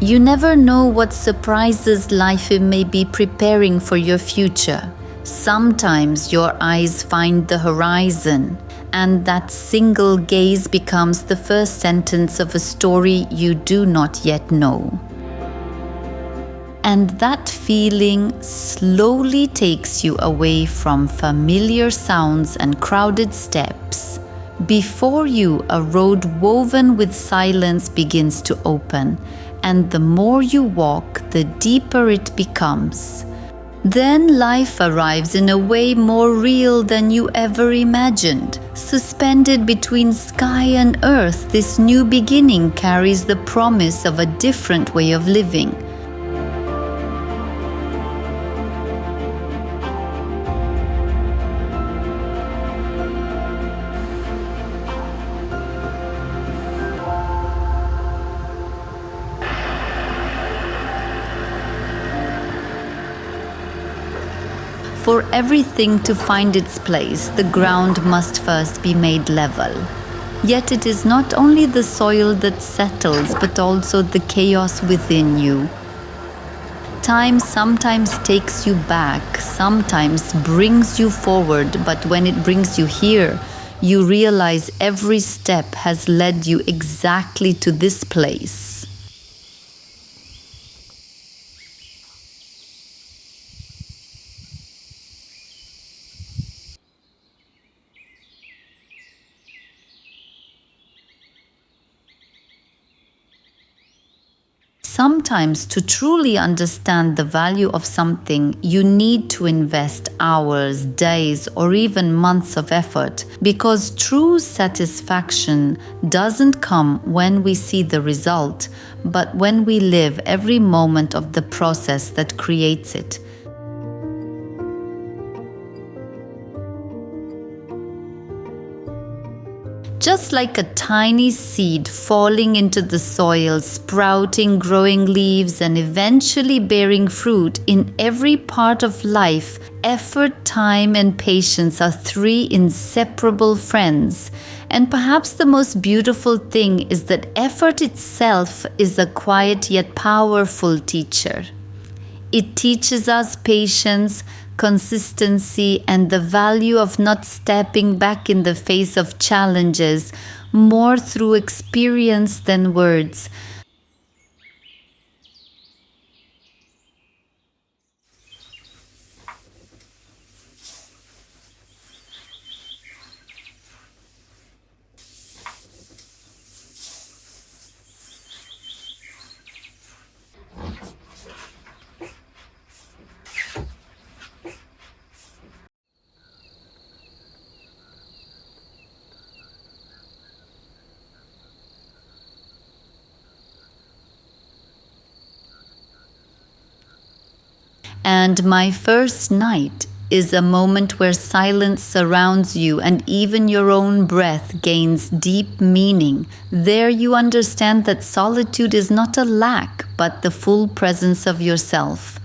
You never know what surprises life may be preparing for your future. Sometimes your eyes find the horizon, and that single gaze becomes the first sentence of a story you do not yet know. And that feeling slowly takes you away from familiar sounds and crowded steps. Before you, a road woven with silence begins to open, and the more you walk, the deeper it becomes. Then life arrives in a way more real than you ever imagined. Suspended between sky and earth, this new beginning carries the promise of a different way of living. For everything to find its place, the ground must first be made level. Yet it is not only the soil that settles, but also the chaos within you. Time sometimes takes you back, sometimes brings you forward, but when it brings you here, you realize every step has led you exactly to this place. Sometimes, to truly understand the value of something, you need to invest hours, days, or even months of effort, because true satisfaction doesn't come when we see the result, but when we live every moment of the process that creates it. Just like a tiny seed falling into the soil, sprouting, growing leaves, and eventually bearing fruit, in every part of life, effort, time, and patience are three inseparable friends. And perhaps the most beautiful thing is that effort itself is a quiet yet powerful teacher. It teaches us patience, consistency, and the value of not stepping back in the face of challenges, more through experience than words. And my first night is a moment where silence surrounds you and even your own breath gains deep meaning. There you understand that solitude is not a lack, but the full presence of yourself.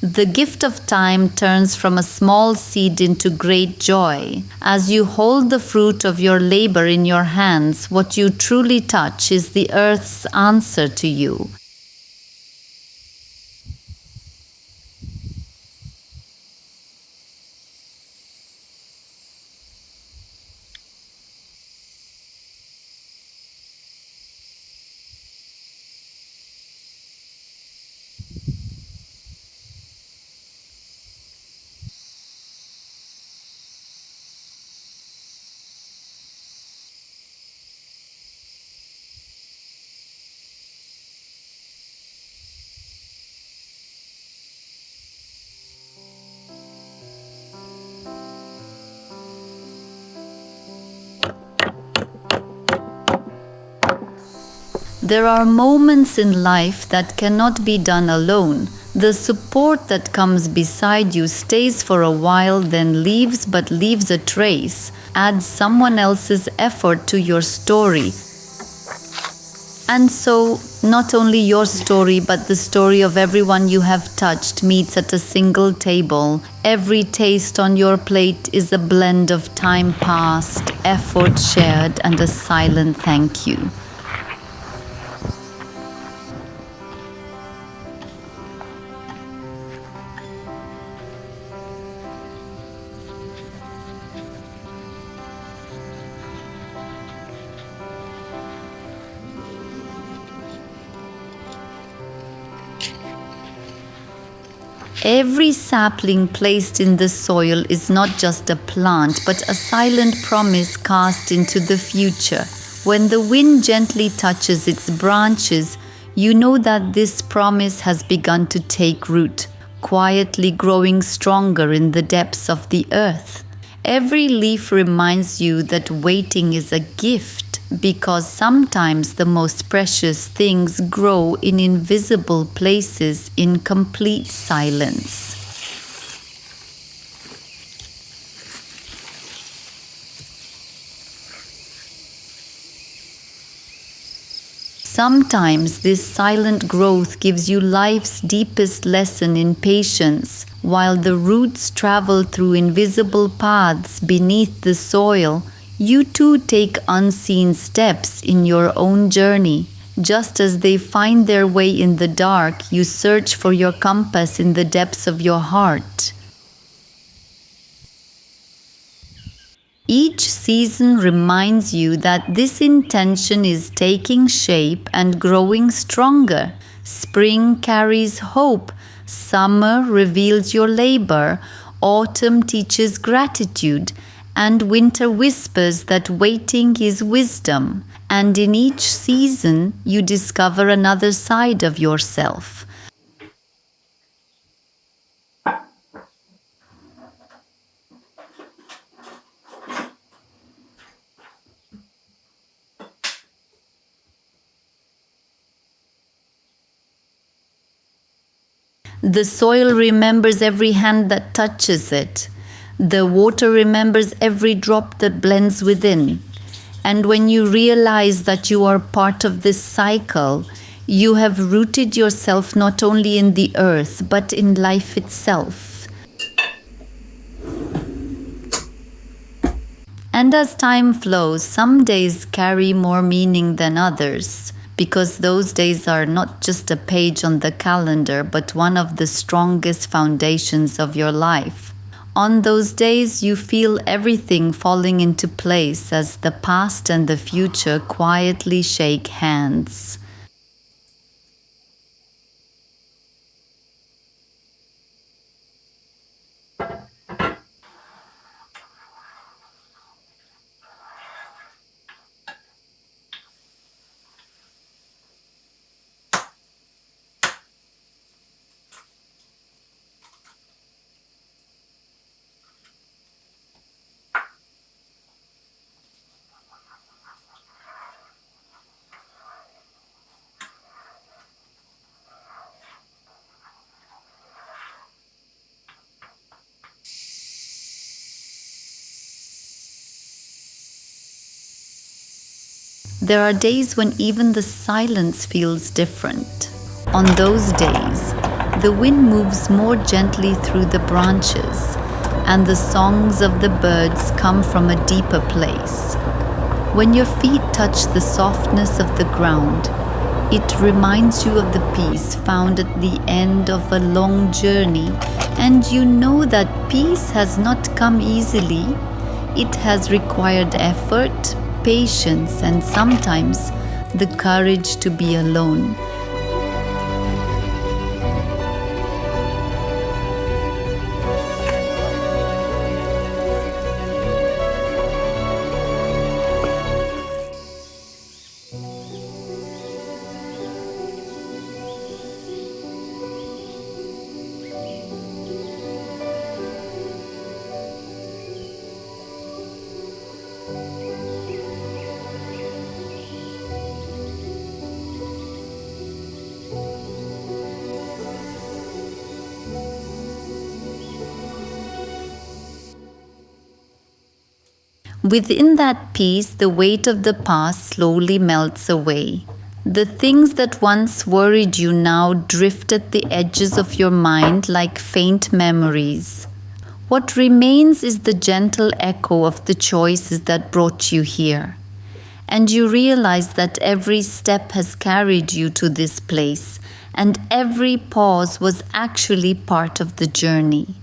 The gift of time turns from a small seed into great joy. As you hold the fruit of your labor in your hands, what you truly touch is the earth's answer to you. There are moments in life that cannot be done alone. The support that comes beside you stays for a while, then leaves, but leaves a trace, adds someone else's effort to your story. And so, not only your story, but the story of everyone you have touched meets at a single table. Every taste on your plate is a blend of time passed, effort shared, and a silent thank you. Every sapling placed in the soil is not just a plant, but a silent promise cast into the future. When the wind gently touches its branches, you know that this promise has begun to take root, quietly growing stronger in the depths of the earth. Every leaf reminds you that waiting is a gift, because sometimes the most precious things grow in invisible places in complete silence. Sometimes this silent growth gives you life's deepest lesson in patience. While the roots travel through invisible paths beneath the soil, you too take unseen steps in your own journey. Just as they find their way in the dark, you search for your compass in the depths of your heart. Each season reminds you that this intention is taking shape and growing stronger. Spring carries hope, summer reveals your labor, autumn teaches gratitude, and winter whispers that waiting is wisdom. And in each season, you discover another side of yourself. The soil remembers every hand that touches it. The water remembers every drop that blends within. And when you realize that you are part of this cycle, you have rooted yourself not only in the earth, but in life itself. And as time flows, some days carry more meaning than others, because those days are not just a page on the calendar, but one of the strongest foundations of your life. On those days, you feel everything falling into place as the past and the future quietly shake hands. There are days when even the silence feels different. On those days, the wind moves more gently through the branches, and the songs of the birds come from a deeper place. When your feet touch the softness of the ground, it reminds you of the peace found at the end of a long journey, and you know that peace has not come easily. It has required effort, patience, and sometimes the courage to be alone. Within that peace, the weight of the past slowly melts away. The things that once worried you now drift at the edges of your mind like faint memories. What remains is the gentle echo of the choices that brought you here. And you realize that every step has carried you to this place, and every pause was actually part of the journey.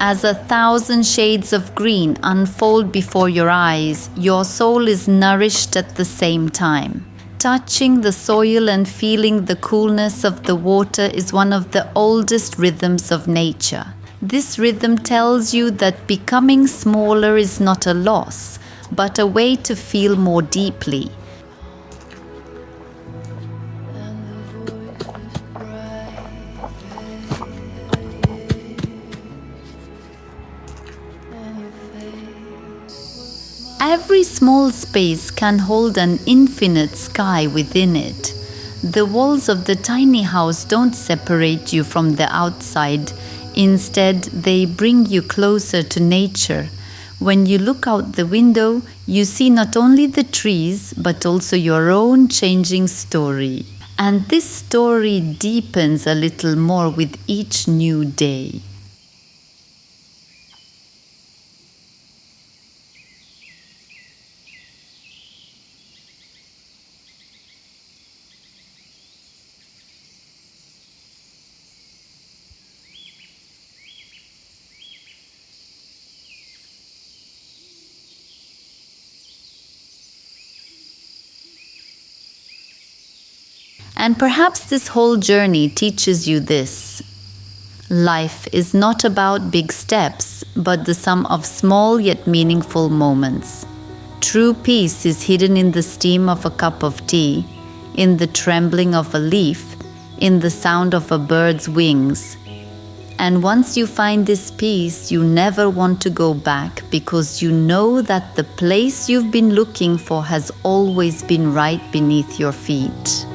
As 1,000 shades of green unfold before your eyes, your soul is nourished at the same time. Touching the soil and feeling the coolness of the water is one of the oldest rhythms of nature. This rhythm tells you that becoming smaller is not a loss, but a way to feel more deeply. Every small space can hold an infinite sky within it. The walls of the tiny house don't separate you from the outside. Instead, they bring you closer to nature. When you look out the window, you see not only the trees, but also your own changing story. And this story deepens a little more with each new day. And perhaps this whole journey teaches you this. Life is not about big steps, but the sum of small yet meaningful moments. True peace is hidden in the steam of a cup of tea, in the trembling of a leaf, in the sound of a bird's wings. And once you find this peace, you never want to go back because you know that the place you've been looking for has always been right beneath your feet.